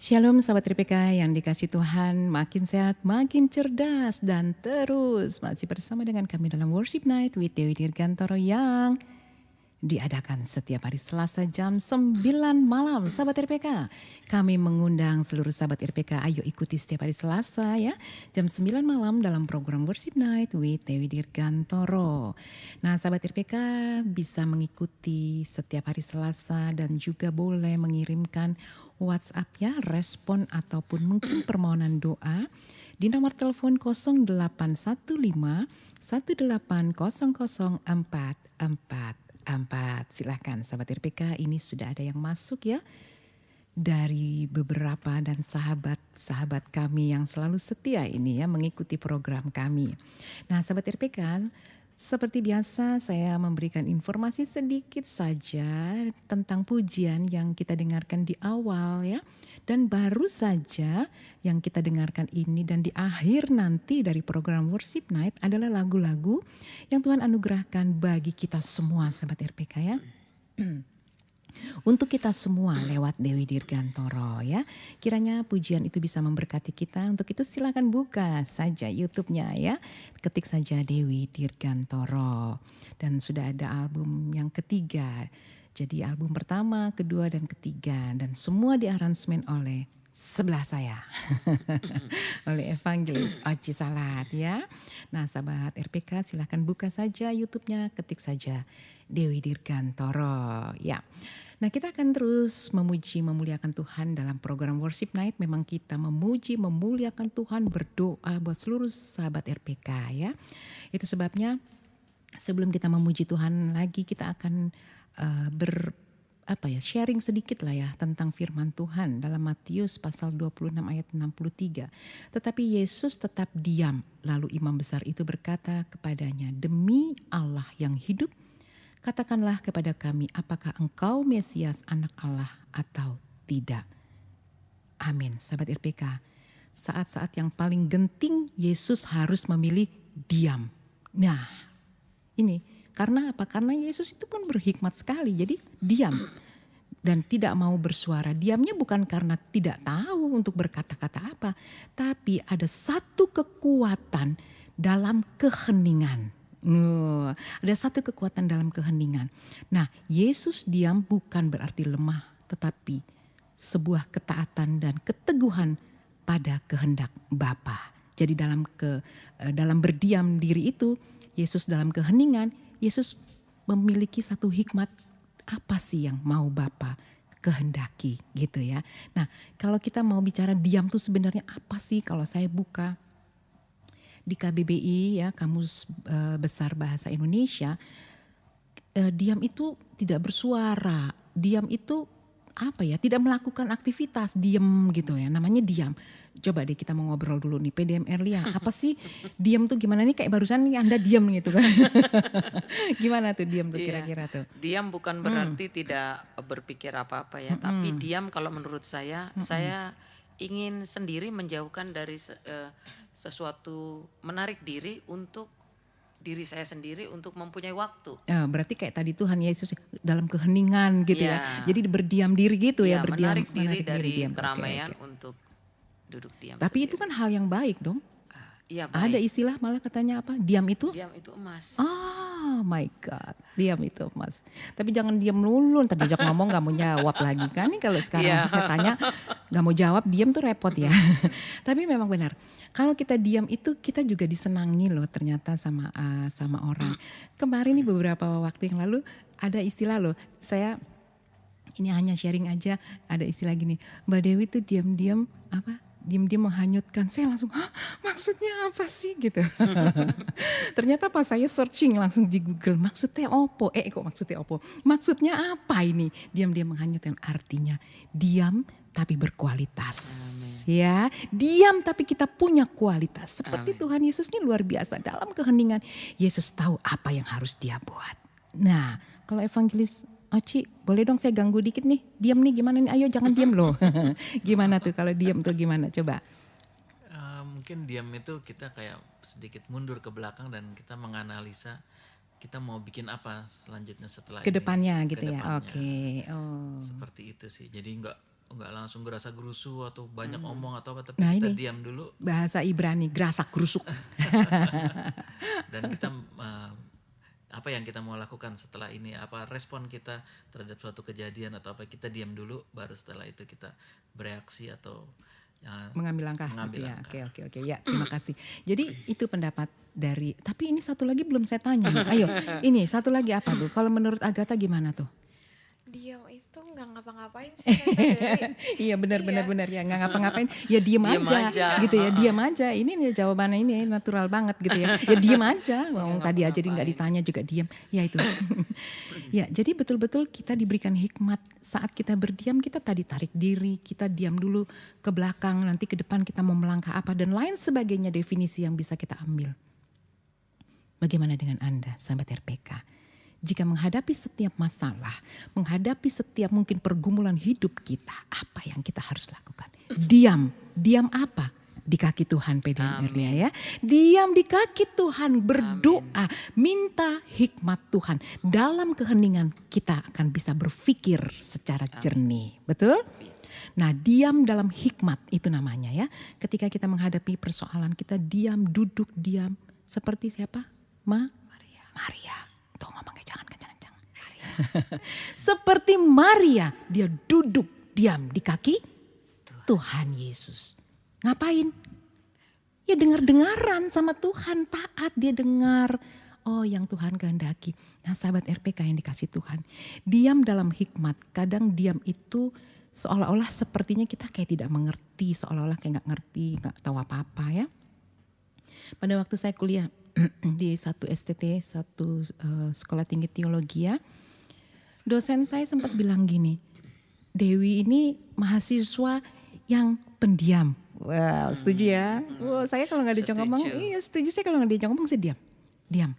Shalom sahabat RPK yang dikasih Tuhan, makin sehat, makin cerdas, dan terus masih bersama dengan kami dalam Worship Night with Dewi Dirgantoro yang diadakan setiap hari Selasa jam 9 malam. Sahabat RPK, kami mengundang seluruh sahabat RPK, ayo ikuti setiap hari Selasa ya, jam 9 malam dalam program Worship Night with Dewi Dirgantoro. Nah sahabat RPK bisa mengikuti setiap hari Selasa dan juga boleh mengirimkan WhatsApp ya, respon ataupun mungkin permohonan doa di nomor telepon 0815 1800 444. Silahkan sahabat RPK, ini sudah ada yang masuk ya dari beberapa dan sahabat-sahabat kami yang selalu setia ini ya mengikuti program kami. Nah sahabat RPK, seperti biasa saya memberikan informasi sedikit saja tentang pujian yang kita dengarkan di awal ya. Dan baru saja yang kita dengarkan ini dan di akhir nanti dari program Worship Night adalah lagu-lagu yang Tuhan anugerahkan bagi kita semua sahabat RPK ya. Untuk kita semua lewat Dewi Dirgantoro ya. Kiranya pujian itu bisa memberkati kita. Untuk itu silakan buka saja YouTube-nya ya. Ketik saja Dewi Dirgantoro. Dan sudah ada album yang ketiga. Jadi album pertama, kedua dan ketiga. Dan semua diaransemen oleh sebelah saya. Oleh Evangelis Oci Salat ya. Nah sahabat RPK silahkan buka saja YouTube-nya. Ketik saja Dewi Dirgantoro ya. Nah kita akan terus memuji memuliakan Tuhan dalam program Worship Night. Memang kita memuji memuliakan Tuhan, berdoa buat seluruh sahabat RPK ya. Itu sebabnya sebelum kita memuji Tuhan lagi kita akan sharing sedikit lah ya tentang firman Tuhan dalam Matius pasal 26 ayat 63. Tetapi Yesus tetap diam, lalu imam besar itu berkata kepadanya, "Demi Allah yang hidup, katakanlah kepada kami, apakah engkau Mesias anak Allah atau tidak?" Amin. Sahabat RPK, saat-saat yang paling genting Yesus harus memilih diam. Nah ini karena apa? Karena Yesus itu pun berhikmat sekali, jadi diam dan tidak mau bersuara. Diamnya bukan karena tidak tahu untuk berkata-kata apa, tapi ada satu kekuatan dalam keheningan. Ada satu kekuatan dalam keheningan. Nah, Yesus diam bukan berarti lemah, tetapi sebuah ketaatan dan keteguhan pada kehendak Bapa. Jadi dalam berdiam diri itu, Yesus dalam keheningan, Yesus memiliki satu hikmat, apa sih yang mau Bapa kehendaki gitu ya. Nah kalau kita mau bicara diam tuh sebenarnya apa sih, kalau saya buka di KBBI ya, Kamus Besar Bahasa Indonesia, diam itu tidak bersuara, diam itu apa ya, tidak melakukan aktivitas, diam gitu ya, namanya diam. Coba deh kita mau ngobrol dulu nih, PDMR Lia, apa sih diam tuh gimana nih, kayak barusan nih Anda diam gitu kan. Gimana tuh diam tuh kira-kira tuh? Diam bukan berarti tidak berpikir apa-apa ya, tapi diam kalau menurut saya ingin sendiri menjauhkan dari sesuatu, menarik diri untuk diri saya sendiri untuk mempunyai waktu. Berarti kayak tadi Tuhan Yesus dalam keheningan gitu ya. Jadi berdiam diri gitu ya, berdiam, menarik diri dari diam. keramaian untuk duduk diam. Tapi sendiri. Itu kan hal yang baik dong. Iya baik. Ada istilah malah katanya apa? Diam itu? Diam itu emas. Oh my God, diam itu emas. Tapi jangan diam lulu, ntar diajak ngomong gak mau jawab lagi kan. Nih kalau sekarang saya tanya gak mau jawab, diam tuh repot ya. Tapi memang benar. Kalau kita diam itu kita juga disenangi loh ternyata sama orang. Kemarin nih beberapa waktu yang lalu ada istilah loh. Saya ini hanya sharing aja, ada istilah gini. Mbak Dewi tuh diam-diam diam-diam menghanyutkan. Saya langsung, maksudnya apa sih gitu. Ternyata pas saya searching langsung di Google, maksudnya opo? Kok maksudnya opo? Maksudnya apa ini? Diam-diam menghanyutkan, artinya diam tapi berkualitas. Amen. Ya, diam tapi kita punya kualitas. Seperti Amen. Tuhan Yesus ini luar biasa dalam keheningan. Yesus tahu apa yang harus dia buat. Nah, kalau Evangelis Oci, boleh dong saya ganggu dikit nih. Diam nih gimana nih? Ayo jangan diam loh. Gimana tuh kalau diam tuh gimana? Coba. Mungkin diam itu kita kayak sedikit mundur ke belakang dan kita menganalisa kita mau bikin apa selanjutnya setelah kedepannya ini. Gitu ya. Oke. Seperti itu sih. Jadi nggak langsung gerasa gerusu atau banyak omong atau apa, tapi Nah kita ini diam dulu bahasa Ibrani, gerasak gerusuk. dan kita apa yang kita mau lakukan setelah ini, apa respon kita terhadap suatu kejadian atau apa, kita diam dulu, baru setelah itu kita bereaksi atau Mengambil langkah. mengambil Ya, langkah. oke. Ya, terima kasih. Jadi itu pendapat dari, tapi ini satu lagi belum saya tanya. Ayo, ini satu lagi apa tuh? Kalau menurut Agatha gimana tuh? Diam itu nggak ngapa-ngapain sih Tante Dewi. Iya benar ya, nggak ngapa-ngapain, ya diem Diem aja, aja. gitu ya, diam aja. Ini nih jawabannya ini natural banget gitu ya. Ya diem aja. Wong tadi aja nggak ditanya juga diem. Ya itu. Ya, jadi betul-betul kita diberikan hikmat saat kita berdiam, kita tadi tarik diri, kita diam dulu ke belakang, nanti ke depan kita mau melangkah apa dan lain sebagainya, definisi yang bisa kita ambil. Bagaimana dengan Anda, sahabat RPK? Jika menghadapi setiap masalah, menghadapi setiap mungkin pergumulan hidup kita, apa yang kita harus lakukan? Diam apa? Di kaki Tuhan, PDM Erlia ya. Diam di kaki Tuhan, berdoa, minta hikmat Tuhan. Dalam keheningan kita akan bisa berpikir secara jernih, betul? Nah, diam dalam hikmat itu namanya ya. Ketika kita menghadapi persoalan, kita diam, duduk diam. Seperti siapa? Maria. Tuh ngomong jangan. Seperti Maria, dia duduk diam di kaki Tuhan Yesus. Ngapain? Ya dengar-dengaran sama Tuhan, taat, dia dengar. Oh, yang Tuhan kehendaki. Nah, sahabat RPK yang dikasih Tuhan, diam dalam hikmat. Kadang diam itu seolah-olah sepertinya kita kayak tidak mengerti, seolah-olah kayak nggak ngerti, nggak tahu apa-apa ya. Pada waktu saya kuliah di satu STT, satu sekolah tinggi teologi ya, dosen saya sempat bilang gini, Dewi ini mahasiswa yang pendiam. Wow, setuju ya? Wow, saya kalau nggak diajak ngomong, iya setuju. Saya kalau nggak diajak ngomong, saya diam,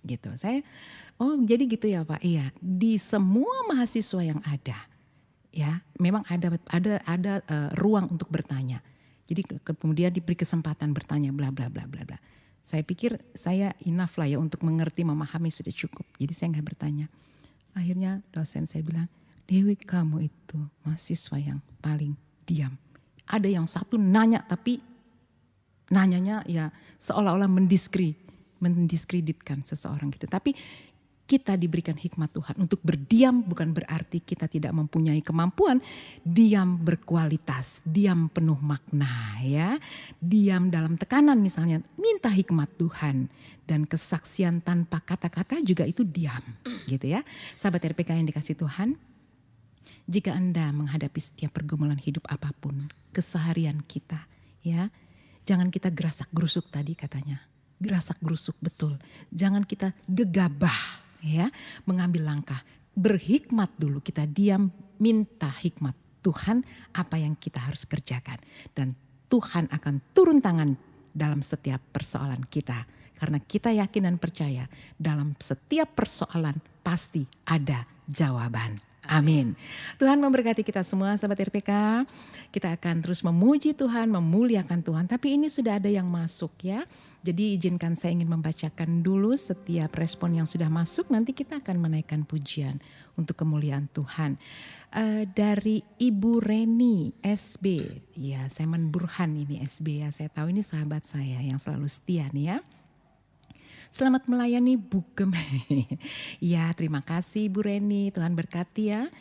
gitu. Saya, oh jadi gitu ya Pak. Iya, di semua mahasiswa yang ada, ya, memang ada ruang untuk bertanya. Jadi kemudian diberi kesempatan bertanya, bla bla bla bla bla. Saya pikir saya enough lah ya untuk mengerti, memahami sudah cukup. Jadi saya nggak bertanya. Akhirnya dosen saya bilang, Dewi kamu itu mahasiswa yang paling diam. Ada yang satu nanya tapi nanyanya ya seolah-olah mendiskreditkan seseorang gitu. Tapi kita diberikan hikmat Tuhan untuk berdiam, bukan berarti kita tidak mempunyai kemampuan. Diam berkualitas, diam penuh makna ya. Diam dalam tekanan misalnya, minta hikmat Tuhan. Dan kesaksian tanpa kata-kata juga itu diam gitu ya. Sahabat RPK yang dikasih Tuhan, jika Anda menghadapi setiap pergumulan hidup apapun, keseharian kita ya, jangan kita gerasak gerusuk tadi katanya. Gerasak gerusuk betul. Jangan kita gegabah ya, mengambil langkah. Berhikmat dulu, kita diam, minta hikmat Tuhan apa yang kita harus kerjakan. Dan Tuhan akan turun tangan dalam setiap persoalan kita. Karena kita yakin dan percaya dalam setiap persoalan pasti ada jawaban. Amin. Tuhan memberkati kita semua sahabat RPK. Kita akan terus memuji Tuhan, memuliakan Tuhan. Tapi ini sudah ada yang masuk ya. Jadi izinkan saya ingin membacakan dulu setiap respon yang sudah masuk. Nanti kita akan menaikkan pujian untuk kemuliaan Tuhan. Dari Ibu Reni SB. Ya, Semen Burhan ini SB ya. Saya tahu ini sahabat saya yang selalu setia nih ya. Selamat melayani Bugem. Ya, terima kasih Bu Reni. Tuhan berkati ya.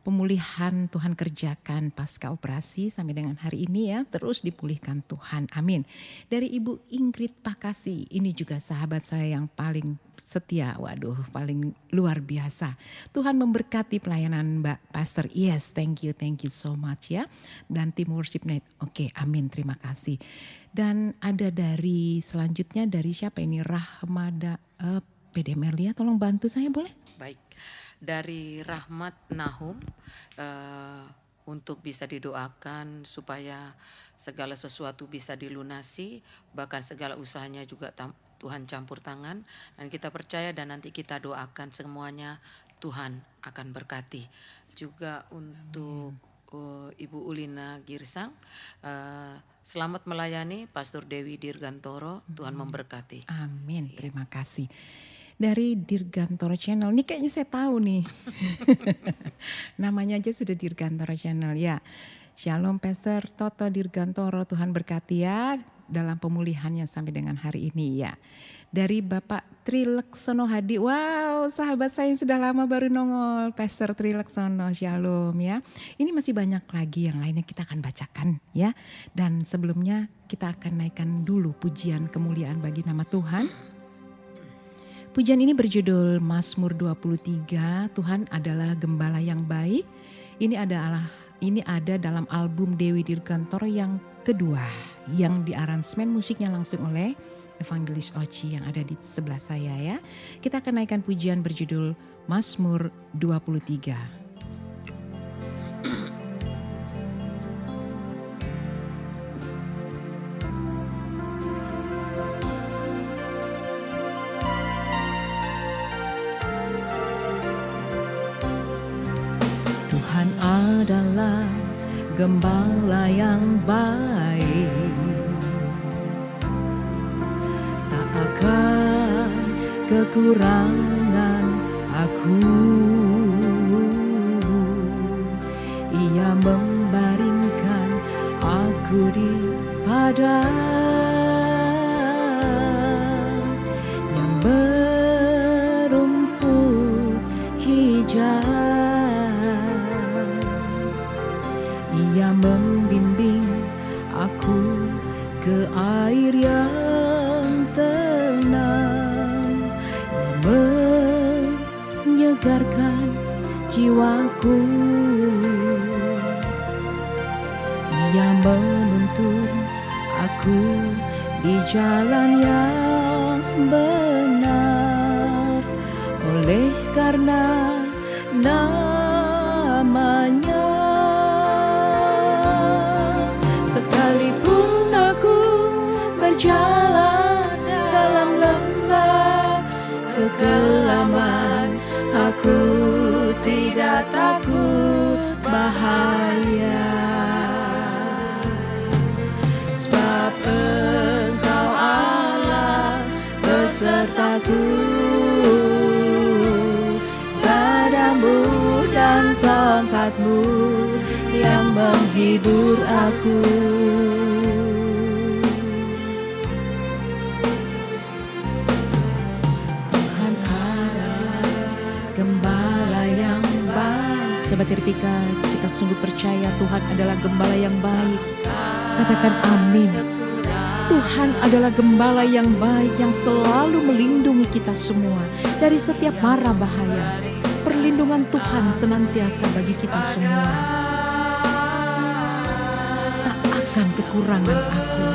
Pemulihan Tuhan kerjakan pasca operasi sampai dengan hari ini ya. Terus dipulihkan Tuhan. Amin. Dari Ibu Ingrid Pakasi. Ini juga sahabat saya yang paling setia. Waduh, paling luar biasa. Tuhan memberkati pelayanan Mbak Pastor. Yes, thank you so much ya. Dan tim worship night. Oke, amin. Terima kasih. Dan ada dari selanjutnya dari siapa ini? Rahmada PDM Erlia, tolong bantu saya boleh? Baik, dari Rahmat Nahum untuk bisa didoakan supaya segala sesuatu bisa dilunasi, bahkan segala usahanya juga Tuhan campur tangan, dan kita percaya dan nanti kita doakan semuanya Tuhan akan berkati. Juga untuk Ibu Ulina Girsang, selamat melayani Pastor Dewi Dirgantoro, Tuhan memberkati. Amin, terima kasih. Dari Dirgantara Channel. Ini kayaknya saya tahu nih. Namanya aja sudah Dirgantara Channel ya. Shalom Pastor Toto Dirgantoro, Tuhan berkati ya dalam pemulihannya sampai dengan hari ini ya. Dari Bapak Trileksono Hadi, wow sahabat saya yang sudah lama baru nongol, Pastor Trileksono, shalom ya. Ini masih banyak lagi yang lainnya kita akan bacakan ya. Dan sebelumnya kita akan naikkan dulu pujian kemuliaan bagi nama Tuhan. Pujian ini berjudul Mazmur 23, Tuhan adalah gembala yang baik. Ini ada dalam album Dewi Dirgantoro yang kedua, yang diaransemen musiknya langsung oleh Evangelis Oci yang ada di sebelah saya ya. Kita akan naikkan pujian berjudul Mazmur 23. Tuhan adalah gembala yang baik, tak akan kekurangan aku. Ia membaringkan aku di padang yang berumput hijau. Ia membimbing aku ke air yang tenang, yang menyegarkan jiwaku. Ia menuntun aku di jalan yang benar, oleh karena namanya. Sekalipun aku berjalan dalam lembah kekelaman, aku tidak takut bahaya. Sebab Engkau Allah besertaku, gadamu dan tongkatmu yang menghibur aku. Tuhan adalah gembala yang baik. Sobat Irpika, kita sungguh percaya Tuhan adalah gembala yang baik. Katakan amin. Tuhan adalah gembala yang baik yang selalu melindungi kita semua dari setiap mara bahaya. Perlindungan Tuhan senantiasa bagi kita semua. Kekurangan aku.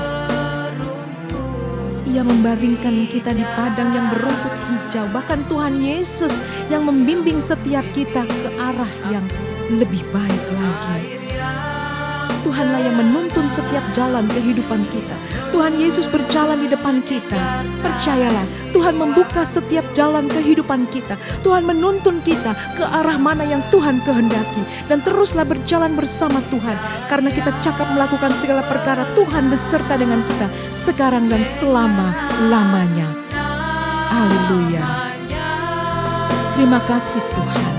Ia membaringkan kita di padang yang berumput hijau. Bahkan Tuhan Yesus yang membimbing setiap kita ke arah yang lebih baik lagi. Tuhanlah yang menuntun setiap jalan kehidupan kita. Tuhan Yesus berjalan di depan kita. Percayalah, Tuhan membuka setiap jalan kehidupan kita. Tuhan menuntun kita ke arah mana yang Tuhan kehendaki. Dan teruslah berjalan bersama Tuhan. Karena kita cakap melakukan segala perkara, Tuhan beserta dengan kita sekarang dan selama-lamanya. Haleluya. Terima kasih Tuhan.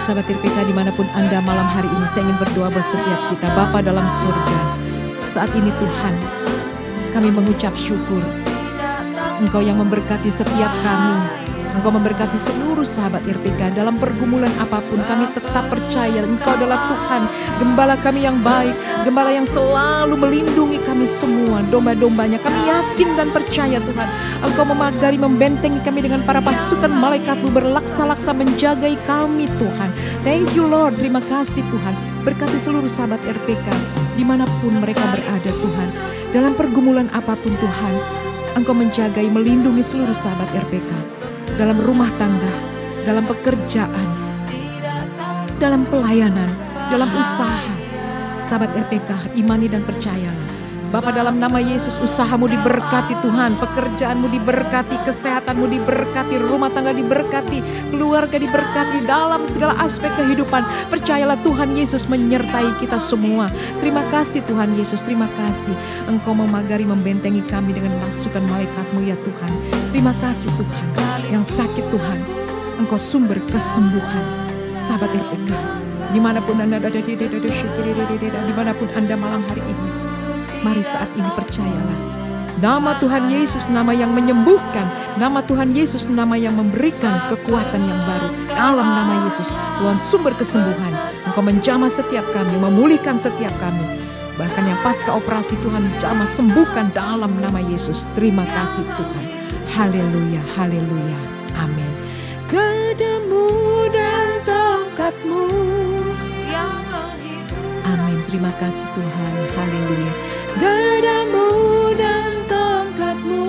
Sahabat RPK dimanapun Anda malam hari ini, saya ingin berdoa buat setiap kita. Bapa dalam surga, saat ini Tuhan, kami mengucap syukur. Engkau yang memberkati setiap kami. Engkau memberkati seluruh sahabat RPK dalam pergumulan apapun. Kami tetap percaya Engkau adalah Tuhan, gembala kami yang baik, gembala yang selalu melindungi kami semua, domba-dombanya. Kami yakin dan percaya Tuhan, Engkau memagari, membentengi kami dengan para pasukan malaikat-Mu, berlaksa-laksa menjagai kami Tuhan. Thank you Lord, terima kasih Tuhan. Berkati seluruh sahabat RPK dimanapun mereka berada Tuhan. Dalam pergumulan apapun Tuhan, Engkau menjagai, melindungi seluruh sahabat RPK. Dalam rumah tangga, dalam pekerjaan, dalam pelayanan, dalam usaha. Sahabat RPK, imani dan percayalah, Bapa, dalam nama Yesus, usahamu diberkati Tuhan, pekerjaanmu diberkati, kesehatanmu diberkati, rumah tangga diberkati, keluarga diberkati, dalam segala aspek kehidupan. Percayalah Tuhan Yesus menyertai kita semua. Terima kasih Tuhan Yesus, terima kasih. Engkau memagari, membentengi kami dengan pasukan malaikat-Mu ya Tuhan. Terima kasih Tuhan. Yang sakit Tuhan, Engkau sumber kesembuhan. Sahabat RPK, dimanapun Anda ada, dimanapun Anda malam hari ini, mari saat ini percayalah. Nama Tuhan Yesus nama yang menyembuhkan. Nama Tuhan Yesus nama yang memberikan kekuatan yang baru. Dalam nama Yesus, Tuhan sumber kesembuhan. Engkau menjamah setiap kami, memulihkan setiap kami. Bahkan yang pasca operasi Tuhan jamah sembuhkan dalam nama Yesus. Terima kasih Tuhan. Haleluya, haleluya, amin. Gadamu dan tongkatmu yang menghibur. Amin, terima kasih Tuhan, haleluya. Gadamu dan tongkatmu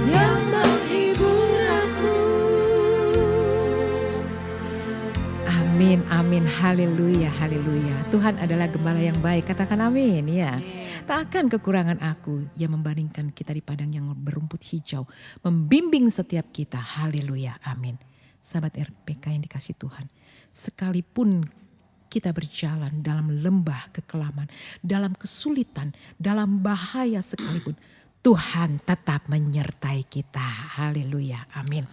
yang menghibur aku. Amin, amin, haleluya, haleluya. Tuhan adalah gembala yang baik, katakan amin ya. Tak akan kekurangan aku yang membandingkan kita di padang yang berumput hijau. Membimbing setiap kita. Haleluya. Amin. Sahabat RPK yang dikasih Tuhan. Sekalipun kita berjalan dalam lembah kekelaman, dalam kesulitan, dalam bahaya sekalipun, Tuhan tetap menyertai kita. Haleluya. Amin.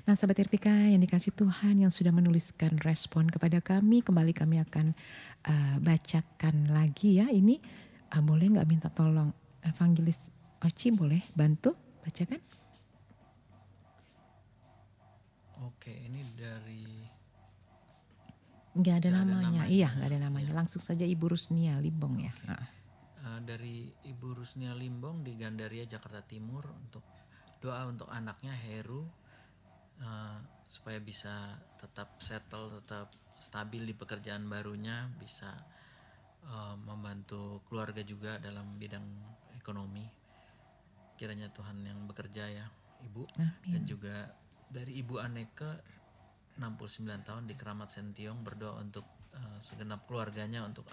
Nah sahabat RPK yang dikasih Tuhan yang sudah menuliskan respon kepada kami. Kembali kami akan bacakan lagi ya ini. Boleh nggak minta tolong Evangelis Oci, boleh bantu bacakan? Oke, ini dari... Nggak ada namanya. Iya nggak ada namanya. Langsung saja Ibu Rusnia Limbong ya. Dari Ibu Rusnia Limbong di Gandaria, Jakarta Timur, untuk doa untuk anaknya Heru supaya bisa tetap settle, tetap stabil di pekerjaan barunya, bisa membantu keluarga juga dalam bidang ekonomi. Kiranya Tuhan yang bekerja ya Ibu. Amin. Dan juga dari Ibu Aneka 69 tahun di Keramat Sentiong, berdoa untuk segenap keluarganya, untuk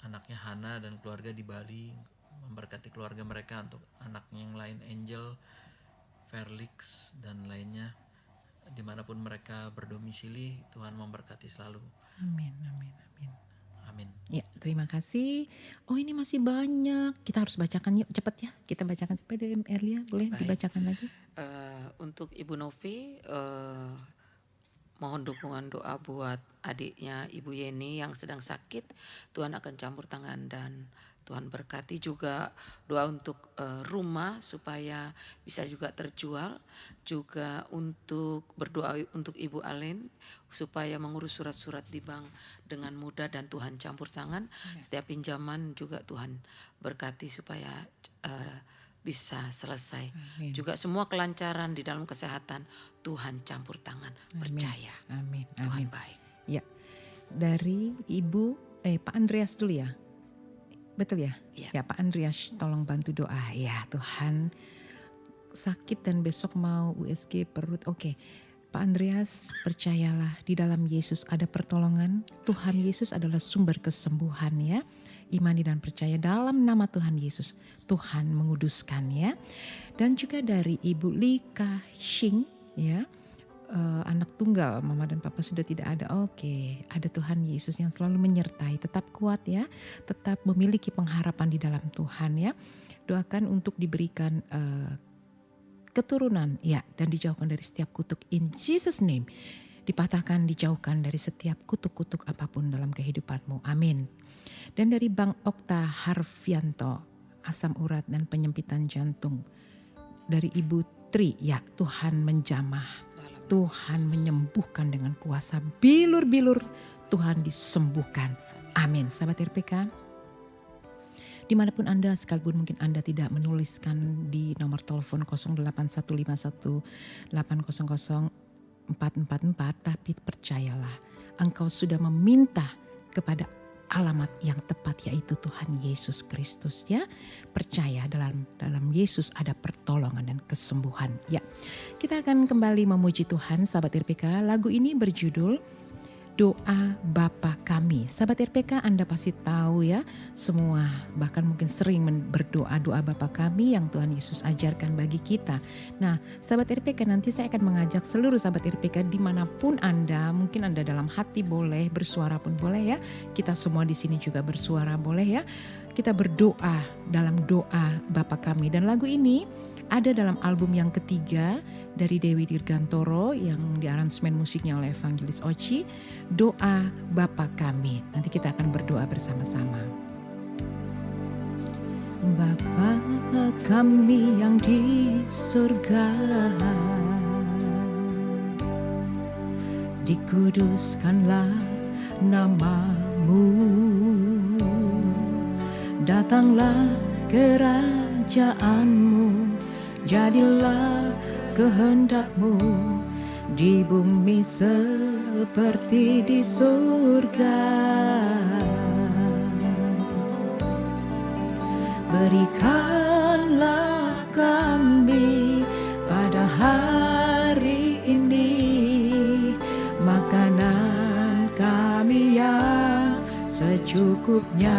anaknya Hana dan keluarga di Bali, memberkati keluarga mereka, untuk anaknya yang lain Angel, Felix dan lainnya dimanapun mereka berdomisili. Tuhan memberkati selalu. Amin, amin, amin. Amin. Ya, terima kasih. Oh ini masih banyak. Kita harus bacakan yuk, cepat ya. Kita bacakan cepat dari Erlia, boleh dibacakan lagi? Untuk Ibu Novi, mohon dukungan doa buat adiknya Ibu Yeni yang sedang sakit. Tuhan akan campur tangan dan Tuhan berkati. Juga doa untuk rumah supaya bisa juga terjual. Juga untuk berdoa untuk Ibu Alen supaya mengurus surat-surat di bank dengan mudah dan Tuhan campur tangan. Setiap pinjaman juga Tuhan berkati supaya bisa selesai. Amin. Juga semua kelancaran di dalam kesehatan Tuhan campur tangan. Amin. Percaya. Amin. Tuhan Amin. baik. Ya. Dari Pak Andreas dulu ya. Betul ya? Ya Pak Andreas, tolong bantu doa. Ya Tuhan, sakit dan besok mau USG perut. Oke. Pak Andreas, percayalah di dalam Yesus ada pertolongan. Tuhan Yesus adalah sumber kesembuhan ya. Imani dan percaya dalam nama Tuhan Yesus. Tuhan menguduskan ya. Dan juga dari Ibu Lika Shing ya. Anak tunggal, mama dan papa sudah tidak ada. Oke, ada Tuhan Yesus yang selalu menyertai. Tetap kuat ya. Tetap memiliki pengharapan di dalam Tuhan ya. Doakan untuk diberikan keturunan ya, dan dijauhkan dari setiap kutuk in Jesus name. Dipatahkan, dijauhkan dari setiap kutuk-kutuk apapun dalam kehidupanmu. Amin. Dan dari Bang Okta Harfianto, asam urat dan penyempitan jantung. Dari Ibu Tri, ya Tuhan menjamah. Tuhan menyembuhkan dengan kuasa bilur-bilur. Tuhan disembuhkan. Amin. Sahabat RPK, dimanapun Anda, sekalipun mungkin Anda tidak menuliskan di nomor telepon 081518000444, tapi percayalah engkau sudah meminta kepada alamat yang tepat, yaitu Tuhan Yesus Kristus ya. Percaya dalam Yesus ada pertolongan dan kesembuhan ya. Kita akan kembali memuji Tuhan sahabat RPK. Lagu ini berjudul doa Bapa kami. Sahabat RPK, Anda pasti tahu ya semua, bahkan mungkin sering berdoa doa Bapa kami yang Tuhan Yesus ajarkan bagi kita. Nah, sahabat RPK, nanti saya akan mengajak seluruh sahabat RPK dimanapun Anda, mungkin Anda dalam hati boleh, bersuara pun boleh ya. Kita semua di sini juga bersuara boleh ya. Kita berdoa dalam doa Bapa kami, dan lagu ini ada dalam album yang ketiga dari Dewi Dirgantoro yang diaransemen musiknya oleh Evangelis Oci, Doa Bapa Kami. Nanti kita akan berdoa bersama-sama. Bapa kami yang di surga, dikuduskanlah nama-Mu, datanglah kerajaan-Mu, jadilah kehendak-Mu di bumi seperti di surga. Berikanlah kami pada hari ini makanan kami yang secukupnya,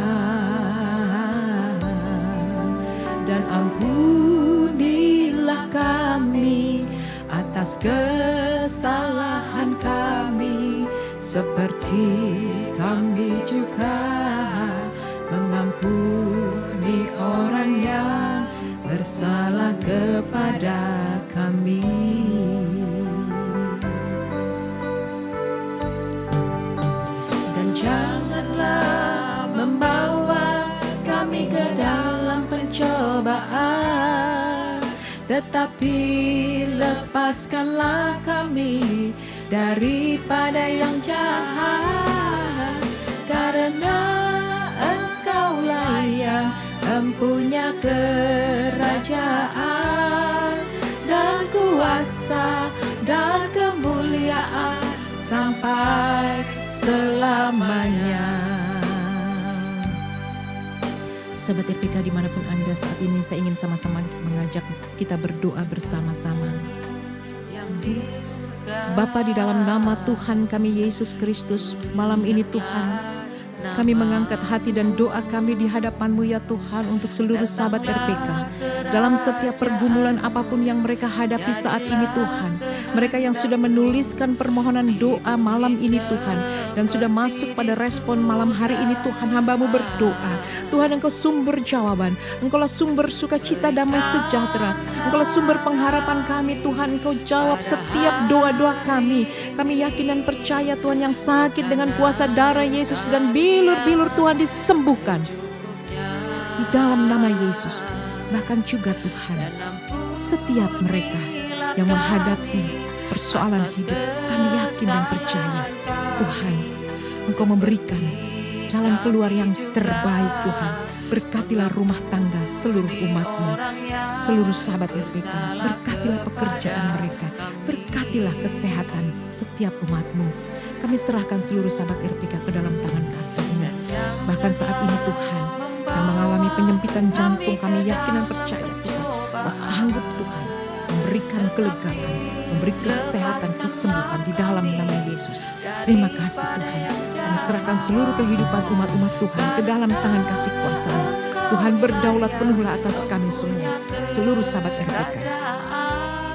dan ampunilah kami atas kesalahan kami, seperti kami juga mengampuni orang yang bersalah kepada kami. Dan janganlah membawa kami ke dalam pencobaan, tetapi lepaskanlah kami daripada yang jahat, karena Engkaulah yang mempunyai kerajaan dan kuasa dan kemuliaan sampai selamanya. Sahabat RPK dimanapun Anda saat ini, saya ingin sama-sama mengajak kita berdoa bersama-sama. Bapa, di dalam nama Tuhan kami Yesus Kristus, malam ini Tuhan, kami mengangkat hati dan doa kami di hadapan-Mu ya Tuhan, untuk seluruh sahabat RPK dalam setiap pergumulan apapun yang mereka hadapi saat ini Tuhan. Mereka yang sudah menuliskan permohonan doa malam ini Tuhan, dan sudah masuk pada respon malam hari ini Tuhan, hamba-Mu berdoa. Tuhan, Engkau sumber jawaban, Engkaulah sumber sukacita damai sejahtera, Engkaulah sumber pengharapan kami Tuhan. Engkau jawab setiap doa-doa kami. Kami yakin dan percaya Tuhan, yang sakit dengan kuasa darah Yesus dan bilur-bilur Tuhan disembuhkan di dalam nama Yesus. Bahkan juga Tuhan, setiap mereka yang menghadapi persoalan hidup, kami yakin dan percaya Tuhan, Engkau memberikan jalan keluar yang terbaik Tuhan. Berkatilah rumah tangga seluruh umat-Mu, seluruh sahabat RPK. Berkatilah pekerjaan mereka, berkatilah kesehatan setiap umat-Mu. Kami serahkan seluruh sahabat RPK ke dalam tangan kasih-Mu. Bahkan saat ini Tuhan, yang mengalami penyempitan jantung, kami yakin dan percaya Tuhan, Kau sanggup Tuhan memberikan kelegaan, memberi kesehatan, kesembuhan di dalam nama Yesus. Terima kasih Tuhan. Kami serahkan seluruh kehidupan umat-umat Tuhan ke dalam tangan kasih kuasa-Mu. Tuhan, berdaulat penuhlah atas kami semua, seluruh sahabat RPK.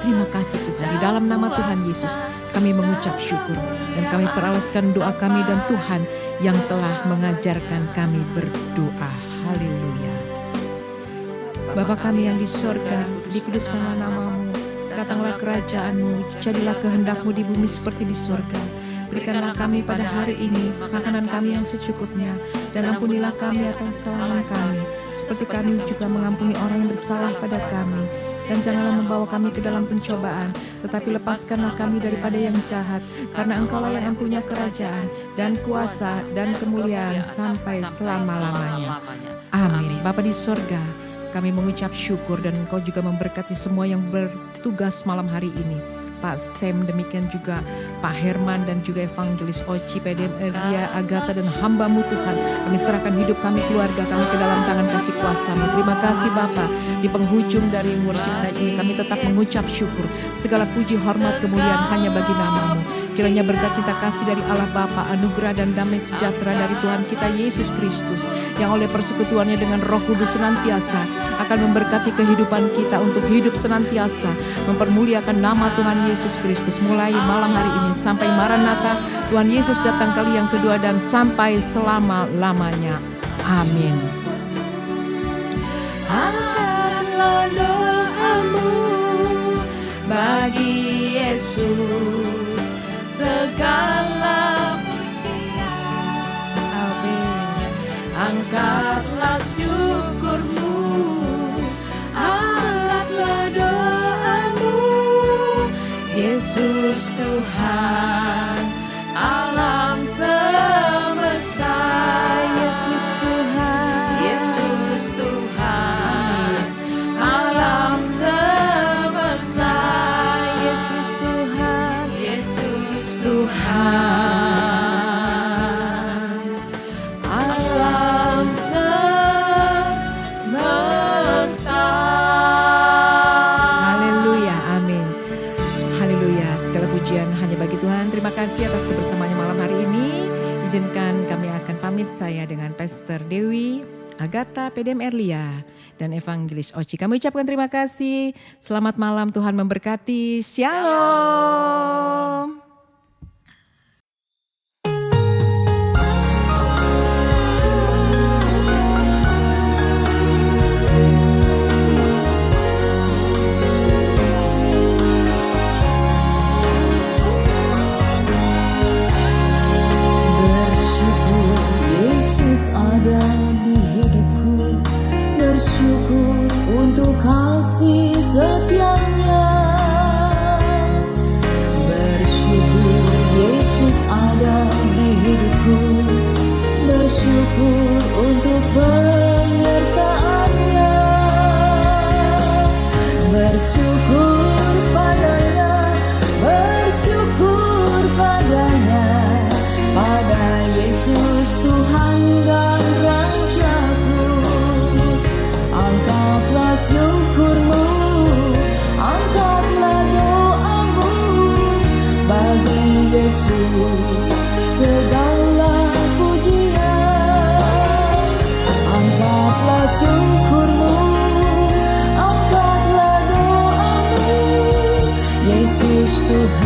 Terima kasih Tuhan, di dalam nama Tuhan Yesus kami mengucap syukur, dan kami peralaskan doa kami dan Tuhan yang telah mengajarkan kami berdoa. Haleluya. Bapa kami yang di sorga, dikuduskanlah nama-Mu, datanglah kerajaan-Mu, jadilah kehendak-Mu di bumi seperti di sorga. Berikanlah kami pada hari ini makanan kami yang secukupnya, dan ampunilah kami atas kesalahan kami, seperti kami juga mengampuni orang yang bersalah pada kami. Dan janganlah membawa kami ke dalam pencobaan, tetapi lepaskanlah kami daripada yang jahat, karena Engkaulah yang mempunyai kerajaan dan kuasa dan kemuliaan sampai selama-lamanya. Amin. Bapa di sorga, kami mengucap syukur, dan Engkau juga memberkati semua yang bertugas malam hari ini. Pak Sam, demikian juga Pak Herman dan juga Evangelis Oci, PDM Elia, Agatha dan hamba-Mu Tuhan. Kami serahkan hidup kami, keluarga kami ke dalam tangan kasih kuasa-Mu. Terima kasih Bapa. Di penghujung dari worship night ini kami tetap mengucap syukur. Segala puji, hormat, kemuliaan hanya bagi nama-Mu. Kiranya berkat cinta kasih dari Allah Bapa, anugerah dan damai sejahtera dari Tuhan kita Yesus Kristus, yang oleh persekutuannya dengan Roh Kudus senantiasa akan memberkati kehidupan kita untuk hidup senantiasa mempermuliakan nama Tuhan Yesus Kristus, mulai malam hari ini sampai Maranatha, Tuhan Yesus datang kali yang kedua, dan sampai selama-lamanya. Amin. Angkatlah doamu bagi Yesus, segala pujian. Amin. Angkatlah syukurmu, angkatlah doamu. Yesus Tuhan alam semesta, Yesus Tuhan, Yesus Tuhan alam semesta, Yesus Tuhan, Yesus Tuhan alam semesta. Haleluya, amin. Haleluya, segala pujian hanya bagi Tuhan. Terima kasih atas kebersamaannya malam hari ini. Izinkan kami akan pamit, saya dengan Pastor Dewi, Agatha, PDM Erlia, dan Evangelis Oci. Kami ucapkan terima kasih. Selamat malam, Tuhan memberkati. Shalom. Bersyukur Yesus ada di hidupku, bersyukur untuk kasih setianya. Bersyukur Yesus ada di hidupku, bersyukur untuk penyertaannya. Bersyukur padanya, bersyukur padanya, pada Yesus Tuhan dan Rajaku. Angkatlah syukurmu, angkatlah doamu, bagi Yesus segala pujian. Angkatlah syukurmu, angkatlah doamu, Yesus Tuhan